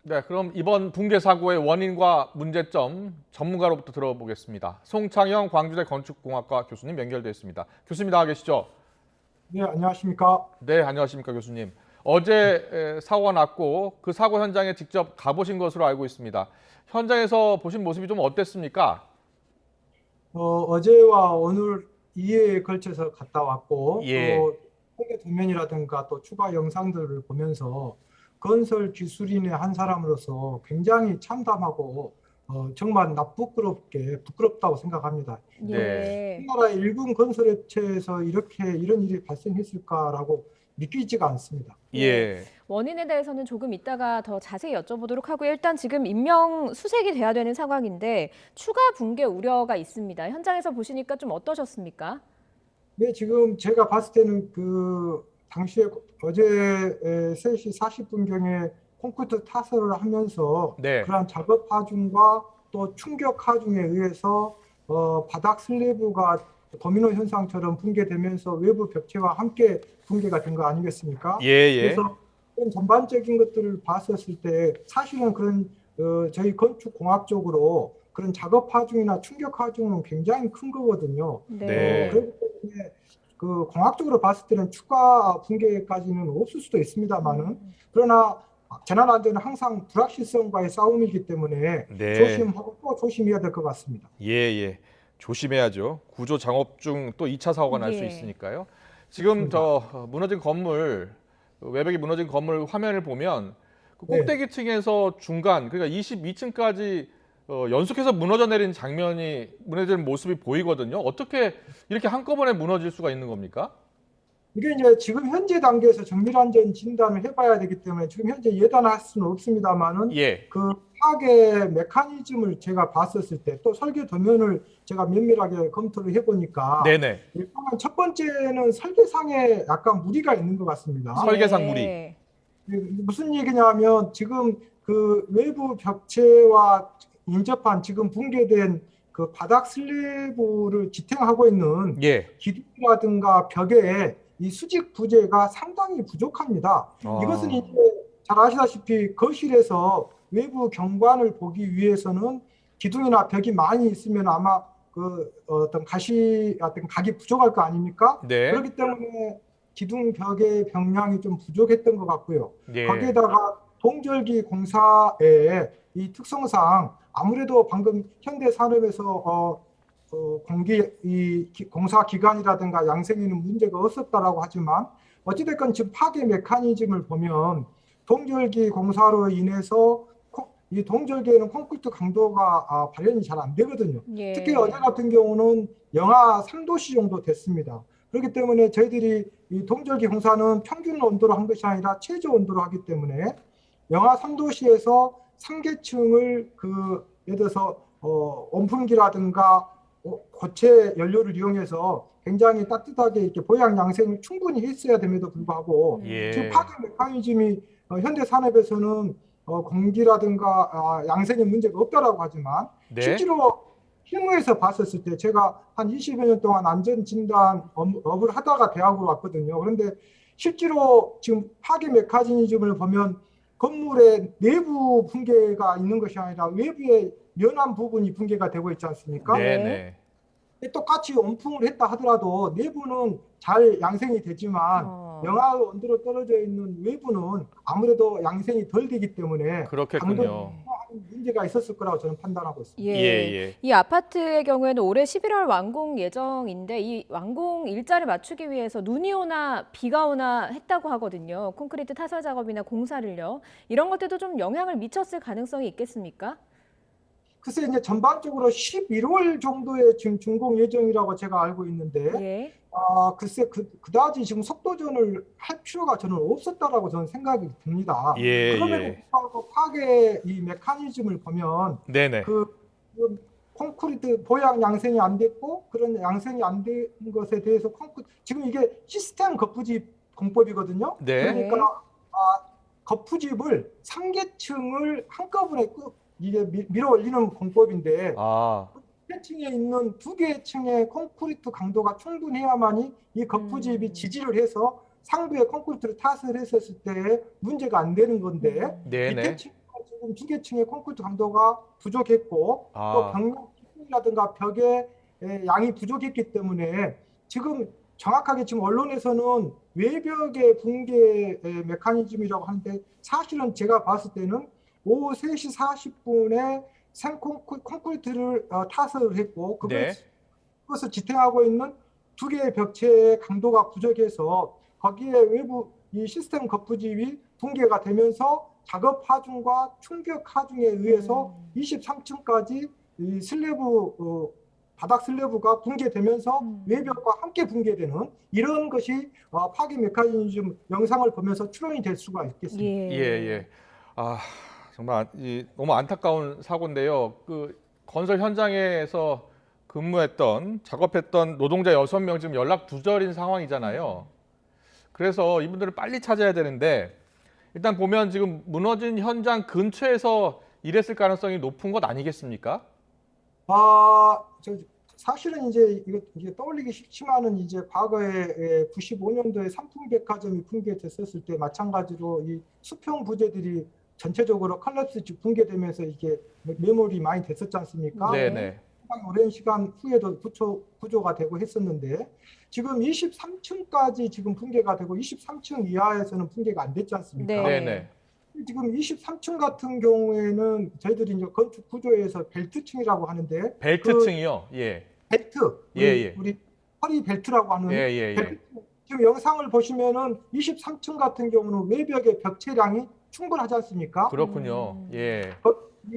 네, 그럼 이번 붕괴 사고의 원인과 문제점 전문가로부터 들어보겠습니다. 송창영 광주대 건축공학과 교수님 연결되어 있습니다. 교수님 나와 계시죠? 네, 안녕하십니까? 네, 안녕하십니까 교수님. 어제 사고가 났고 그 사고 현장에 직접 가보신 것으로 알고 있습니다. 현장에서 보신 모습이 좀 어땠습니까? 어제와 오늘 2회에 걸쳐서 갔다 왔고 예, 또 세계 도면이라든가 또 추가 영상들을 보면서 건설 기술인의 한 사람으로서 굉장히 참담하고 정말 부끄럽다고 생각합니다. 네, 우리나라의 일군 건설업체에서 이런 일이 발생했을까라고 믿기지가 않습니다. 네. 예, 원인에 대해서는 조금 이따가 더 자세히 여쭤보도록 하고요. 일단 지금 인명 수색이 돼야 되는 상황인데 추가 붕괴 우려가 있습니다. 현장에서 보시니까 좀 어떠셨습니까? 네, 지금 제가 봤을 때는 그 당시에 어제 3시 40분경에 콘크리트 타설을 하면서 네, 그러한 작업 하중과 또 충격 하중에 의해서 바닥 슬래브가 도미노 현상처럼 붕괴되면서 외부 벽체와 함께 붕괴가 된 거 아니겠습니까? 예, 예, 그래서 그런 전반적인 것들을 봤었을 때 사실은 그런 저희 건축공학적으로 그런 작업 하중이나 충격 하중은 굉장히 큰 거거든요. 네, 그렇기 때문에 그 공학적으로 봤을 때는 추가 붕괴까지는 없을 수도 있습니다만은 그러나 재난 안전은 항상 불확실성과의 싸움이기 때문에 네, 조심하고 또 조심해야 될 것 같습니다. 예, 예. 조심해야죠. 구조 작업 중 또 2차 사고가 날 수 예. 있으니까요. 지금 그렇습니다. 무너진 건물, 외벽이 무너진 건물 화면을 보면 그 네. 꼭대기층에서 중간, 그러니까 22층까지 연속해서 무너져 내린 장면이 무너지는 모습이 보이거든요. 어떻게 이렇게 한꺼번에 무너질 수가 있는 겁니까? 이게 이제 지금 현재 단계에서 정밀안전 진단을 해봐야 되기 때문에 지금 현재 예단할 수는 없습니다만은 예, 그 파괴 메커니즘을 제가 봤었을 때 또 설계 도면을 제가 면밀하게 검토를 해보니까 네네. 일단은 첫 번째는 설계상에 약간 무리가 있는 것 같습니다. 설계상 무리. 예. 무슨 얘기냐면 지금 그 외부 벽체와 인접한 지금 붕괴된 그 바닥 슬래브를 지탱하고 있는 예. 기둥이라든가 벽에 이 수직 부재가 상당히 부족합니다. 이것은 아, 이제 잘 아시다시피 거실에서 외부 경관을 보기 위해서는 기둥이나 벽이 많이 있으면 아마 그 어떤 각이 부족할 거 아닙니까? 네. 그렇기 때문에 기둥 벽의 병량이 좀 부족했던 것 같고요. 예. 거기에다가 동절기 공사의 이 특성상 아무래도 방금 현대 산업에서 공사 기간이라든가 양생에는 문제가 없었다라고 하지만 어찌됐건 지금 파괴 메커니즘을 보면 동절기 공사로 인해서 이 동절기에는 콘크리트 강도가 발현이 잘 안 되거든요. 특히 어제 예. 같은 경우는 영하 3도씨 정도 됐습니다. 그렇기 때문에 저희들이 이 동절기 공사는 평균 온도로 한 것이 아니라 최저 온도로 하기 때문에 영하 3도씨에서 상계층을 예를 들어서 온풍기라든가 고체 연료를 이용해서 굉장히 따뜻하게 이렇게 보양 양생을 충분히 했어야 됨에도 불구하고 지금 예. 파괴 메커니즘이 현대 산업에서는 공기라든가 양생에 문제가 없다라고 하지만 네. 실제로 실무에서 봤었을 때 제가 한 20여 년 동안 안전진단 업을 하다가 대학으로 왔거든요. 그런데 실제로 지금 파괴 메커니즘을 보면 건물의 내부 붕괴가 있는 것이 아니라 외부의 연한 부분이 붕괴가 되고 있지 않습니까? 네. 네네. 똑같이 온풍을 했다 하더라도 내부는 잘 양생이 되지만 어. 영하 온도로 떨어져 있는 외부는 아무래도 양생이 덜 되기 때문에 강도에 그렇겠군요. 문제가 있었을 거라고 저는 판단하고 있습니다. 예, 예. 예. 이 아파트의 경우에는 올해 11월 완공 예정인데 이 완공 일자를 맞추기 위해서 눈이 오나 비가 오나 했다고 하거든요. 콘크리트 타설 작업이나 공사를요. 이런 것들도 좀 영향을 미쳤을 가능성이 있겠습니까? 글쎄 이제 전반적으로 11월 정도에 지금 준공 예정이라고 제가 알고 있는데 예. 글쎄 그다지 지금 속도전을 할 필요가 저는 없었다라고 저는 생각이 듭니다. 예, 그럼에도 예. 불구하고 파괴 이 메커니즘을 보면 네네. 그 콘크리트 보양 양생이 안 됐고 그런 양생이 안 된 것에 대해서 지금 이게 시스템 거푸집 공법이거든요. 네. 그러니까 네. 거푸집을 3계층을 한꺼번에 이게 밀어 올리는 공법인데 아, 1층에 있는 2개의 층의 콘크리트 강도가 충분해야만이 이 거푸집이 지지를 해서 상부에 콘크리트를 타설 했었을 때 문제가 안 되는 건데 밑에 네네. 층은 지금 지금 중계층의 콘크리트 강도가 부족했고 또 벽이라든가 벽의 양이 부족했기 때문에 지금 정확하게 지금 언론에서는 외벽의 붕괴 메커니즘이라고 하는데 사실은 제가 봤을 때는 오후 3시 40분에 콘크리트를 타설을 했고 그것을 지탱하고 있는 두 개의 벽체의 강도가 부족해서 거기에 외부 이 시스템 거푸집이 붕괴가 되면서 작업 하중과 충격 하중에 의해서 23층까지 이 슬래브 바닥 슬래브가 붕괴되면서 외벽과 함께 붕괴되는 이런 것이 파괴 메커니즘 영상을 보면서 추론이 될 수가 있겠습니다. 예. 정말 너무 안타까운 사고인데요. 그 건설 현장에서 작업했던 노동자 6명 지금 연락 두절인 상황이잖아요. 그래서 이분들을 빨리 찾아야 되는데 일단 보면 지금 무너진 현장 근처에서 일했을 가능성이 높은 것 아니겠습니까? 사실은 이제 이게 떠올리기 쉽지만은 이제 과거에 95년도에 삼풍백화점이 붕괴됐었을 때 마찬가지로 이 수평 부재들이 전체적으로 컬랩스 붕괴되면서 이게 매몰이 많이 됐었지 않습니까? 네네. 오랜 시간 후에도 구조가 되고 했었는데 지금 23층까지 지금 붕괴가 되고 23층 이하에서는 붕괴가 안 됐지 않습니까? 네네. 지금 23층 같은 경우에는 저희들이 이제 건축 구조에서 벨트층이라고 하는데 벨트층이요? 예. 벨트 우리 허리 벨트라고 하는 벨트. 지금 영상을 보시면은 23층 같은 경우는 외벽의 벽체량이 충분하지 않습니까? 그렇군요. 예.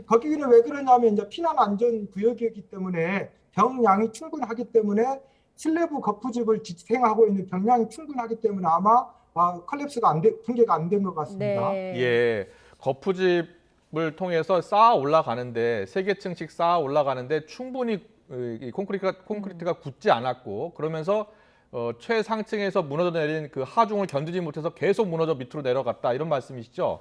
거기는 왜 그러냐면 이제 피난 안전 구역이기 때문에 병량이 충분하기 때문에 슬래브 거푸집을 지탱하고 있는 병량이 충분하기 때문에 아마 컬랩스가 붕괴가 안 된 것 같습니다. 예. 거푸집을 통해서 쌓아 올라가는데 3개층씩 쌓아 올라가는데 충분히 이 콘크리트가 굳지 않았고 그러면서 최상층에서 무너져 내린 그 하중을 견디지 못해서 계속 무너져 밑으로 내려갔다 이런 말씀이시죠?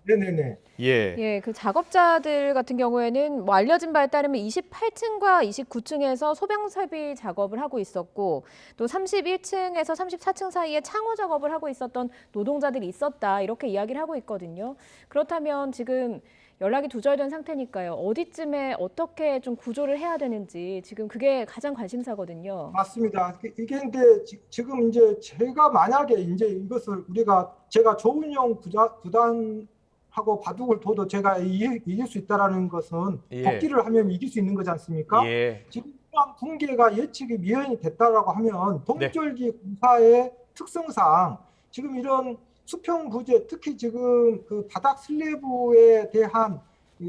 네네네. 예, 그 작업자들 같은 경우에는 뭐 알려진 바에 따르면 28층과 29층에서 소방 설비 작업을 하고 있었고 또 31층에서 34층 사이에 창호 작업을 하고 있었던 노동자들이 있었다 이렇게 이야기를 하고 있거든요. 그렇다면 지금 연락이 두절된 상태니까요. 어디쯤에 어떻게 좀 구조를 해야 되는지 지금 그게 가장 관심사거든요. 맞습니다. 이게 근데 지금 이제 제가 만약에 이제 이것을 제가 조은영 구단하고 바둑을 둬도 제가 이길 수 있다라는 것은 복귀를 하면 이길 수 있는 거지 않습니까? 지금 이러한 붕괴가 예측이 미연이 됐다라고 하면 동절기 공사의 특성상 지금 이런 수평 부재, 특히 지금 그 바닥 슬래브에 대한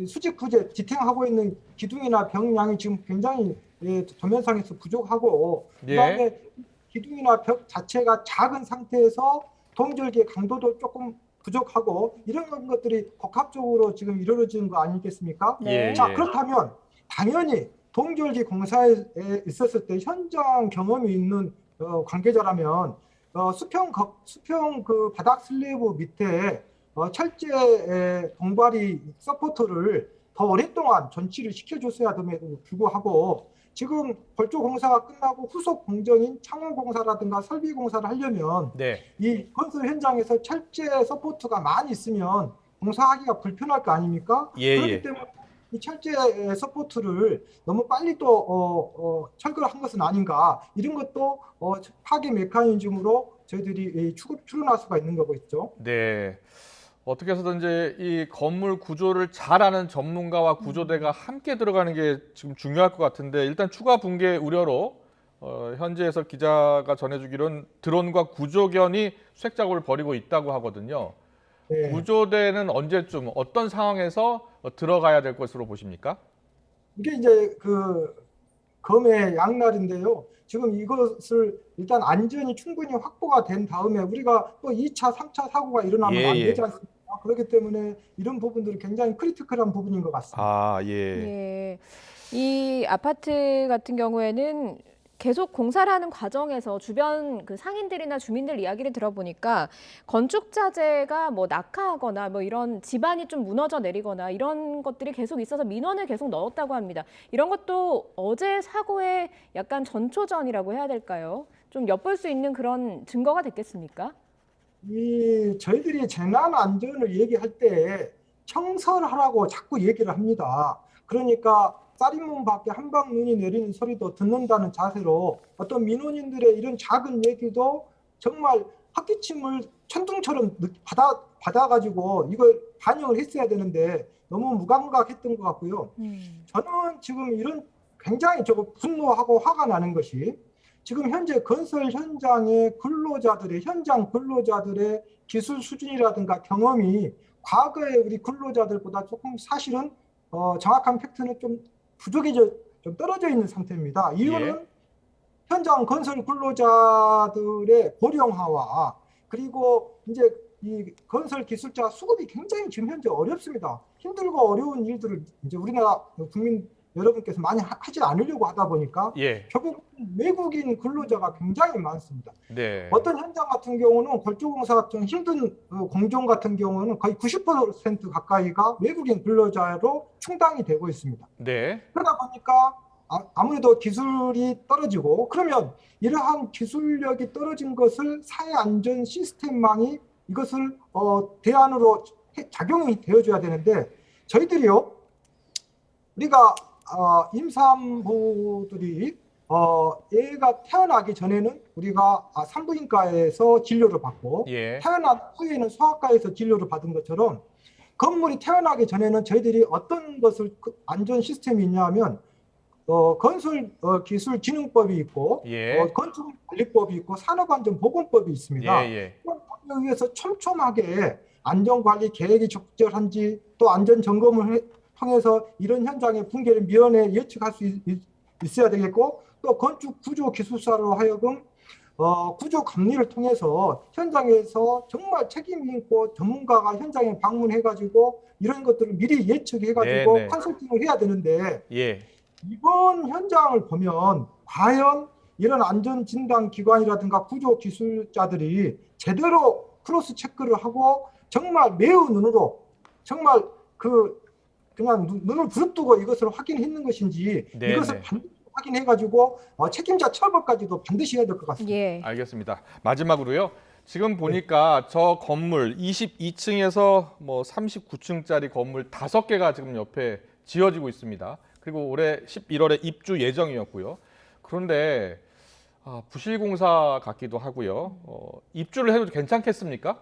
수직 부재 지탱하고 있는 기둥이나 벽량이 지금 굉장히 도면상에서 부족하고 그다음에 기둥이나 벽 자체가 작은 상태에서 동절기의 강도도 조금 부족하고 이런 것들이 복합적으로 지금 이루어지는 거 아니겠습니까? 자, 그렇다면 당연히 동절기 공사에 있었을 때 현장 경험이 있는 관계자라면 수평 그 바닥 슬래브 밑에 철제 봉발이 서포터를 더 오랫동안 전치를 시켜줬어야 됨에도 불구하고 지금 벌조 공사가 끝나고 후속 공정인 창호 공사라든가 설비 공사를 하려면 이 건설 현장에서 철제 서포트가 많이 있으면 공사하기가 불편할 거 아닙니까? 그렇기 때문에 이 철제 서포트를 너무 빨리 또 철거를 한 것은 아닌가 이런 것도 파괴 메커니즘으로 저희들이 추론할 수가 있는 거고 있죠. 네. 어떻게 해서든지 이 건물 구조를 잘 아는 전문가와 구조대가 함께 들어가는 게 지금 중요할 것 같은데 일단 추가 붕괴 우려로 현지에서 기자가 전해주기로는 드론과 구조견이 수색 작업을 벌이고 있다고 하거든요. 구조대는 언제쯤 어떤 상황에서 들어가야 될 것으로 보십니까? 이게 이제 그 검의 양날인데요. 지금 이것을 일단 안전이 충분히 확보가 된 다음에 우리가 또 2차, 3차 사고가 일어나면 안 되지 않습니까? 그렇기 때문에 이런 부분들은 굉장히 크리티컬한 부분인 것 같습니다. 이 아파트 같은 경우에는 계속 공사를 하는 과정에서 주변 그 상인들이나 주민들 이야기를 들어보니까 건축 자재가 뭐 낙하하거나 뭐 이런 집안이 좀 무너져 내리거나 이런 것들이 계속 있어서 민원을 계속 넣었다고 합니다. 이런 것도 어제 사고의 약간 전초전이라고 해야 될까요? 좀 엿볼 수 있는 그런 증거가 됐겠습니까? 저희들이 재난 안전을 얘기할 때 청설하라고 자꾸 얘기를 합니다. 그러니까 쌀인문 밖에 한방 눈이 내리는 소리도 듣는다는 자세로 어떤 민원인들의 이런 작은 얘기도 정말 헛기침을 천둥처럼 받아가지고 이걸 반영을 했어야 되는데 너무 무감각했던 것 같고요. 저는 지금 이런 굉장히 분노하고 화가 나는 것이 지금 현재 건설 현장의 현장 근로자들의 기술 수준이라든가 경험이 과거의 우리 근로자들보다 조금 사실은 정확한 팩트는 좀 좀 떨어져 있는 상태입니다. 이유는 예. 현장 건설 근로자들의 고령화와 그리고 이제 이 건설 기술자 수급이 굉장히 지금 현재 어렵습니다. 힘들고 어려운 일들을 이제 우리나라 국민 여러분께서 많이 하지 않으려고 하다 보니까 예. 결국 외국인 근로자가 굉장히 많습니다. 네. 어떤 현장 같은 경우는 건축공사 같은 힘든 공정 같은 경우는 거의 90% 가까이가 외국인 근로자로 충당이 되고 있습니다. 네. 그러다 보니까 아무래도 기술이 떨어지고 그러면 이러한 기술력이 떨어진 것을 사회안전 시스템망이 이것을 대안으로 작용이 되어줘야 되는데 저희들이요 우리가 임산부들이 애가 태어나기 전에는 우리가 산부인과에서 진료를 받고 예. 태어난 후에는 소아과에서 진료를 받은 것처럼 건물이 태어나기 전에는 저희들이 어떤 것을 안전 시스템이 있냐면 건설 기술 진흥법이 있고 예. 건축관리법이 있고 산업안전보건법이 있습니다. 예. 그런 법에 의해서 촘촘하게 안전관리 계획이 적절한지 또 안전점검을 통해서 이런 현장의 붕괴를 미연에 예측할 수 있어야 되겠고 또 건축 구조 기술사로 하여금 구조 감리를 통해서 현장에서 정말 책임 있고 전문가가 현장에 방문해가지고 이런 것들을 미리 예측해가지고 네. 컨설팅을 해야 되는데 예. 이번 현장을 보면 과연 이런 안전진단기관이라든가 구조기술자들이 제대로 크로스 체크를 하고 정말 매우 눈으로 정말 그냥 눈을 부릅뜨고 이것을 확인했는 것인지 네, 이것을 네. 반드시 확인해가지고 책임자 처벌까지도 반드시 해야 될 것 같습니다. 예. 알겠습니다. 마지막으로요. 지금 보니까 저 건물 22층에서 뭐 39층짜리 건물 5개가 지금 옆에 지어지고 있습니다. 그리고 올해 11월에 입주 예정이었고요. 그런데 부실공사 같기도 하고요. 입주를 해도 괜찮겠습니까?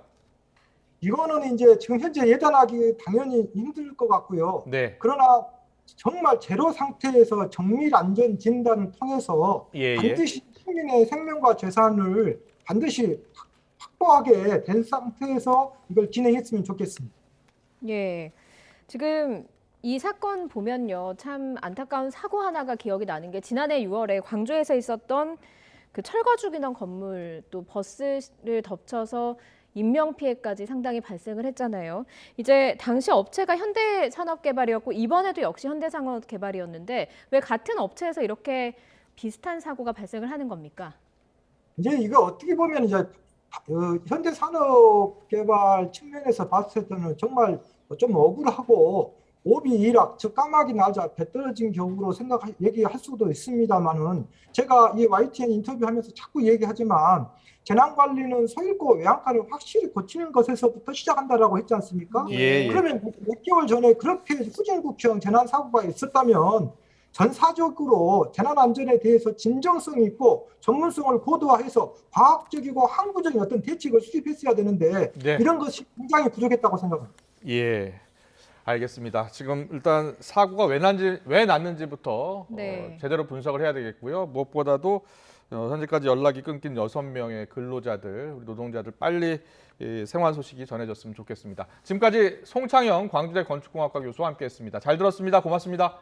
이거는 이제 지금 현재 예단하기 당연히 힘들 것 같고요. 네. 그러나 정말 제로 상태에서 정밀 안전 진단을 통해서 예. 반드시 시민의 생명과 재산을 반드시 확보하게 된 상태에서 이걸 진행했으면 좋겠습니다. 예. 지금 이 사건 보면요. 참 안타까운 사고 하나가 기억이 나는 게 지난해 6월에 광주에서 있었던 그 철거 중이던 건물 또 버스를 덮쳐서 인명피해까지 상당히 발생을 했잖아요. 이제 당시 업체가 현대산업개발이었고 이번에도 역시 현대산업개발이었는데 왜 같은 업체에서 이렇게 비슷한 사고가 발생을 하는 겁니까? 이제 이거 어떻게 보면 이제 현대산업개발 측면에서 봤을 때는 정말 좀 억울하고 오비 일학, 즉 까마귀 날자 배 떨어진 경우로 얘기할 수도 있습니다만은 제가 이 YTN 인터뷰하면서 자꾸 얘기하지만 재난관리는 소일고 외양간을 확실히 고치는 것에서부터 시작한다라고 했지 않습니까? 예. 그러면 몇 개월 전에 그렇게 후진국형 재난사고가 있었다면 전사적으로 재난안전에 대해서 진정성 있고 전문성을 고도화해서 과학적이고 항구적인 어떤 대책을 수립했어야 되는데 네. 이런 것이 굉장히 부족했다고 생각합니다. 예. 알겠습니다. 지금 일단 사고가 왜 났는지부터 네. 제대로 분석을 해야 되겠고요. 무엇보다도 현재까지 연락이 끊긴 6명의 근로자들, 우리 노동자들 빨리 생還소식이 전해졌으면 좋겠습니다. 지금까지 송창영 광주대 건축공학과 교수와 함께했습니다. 잘 들었습니다. 고맙습니다.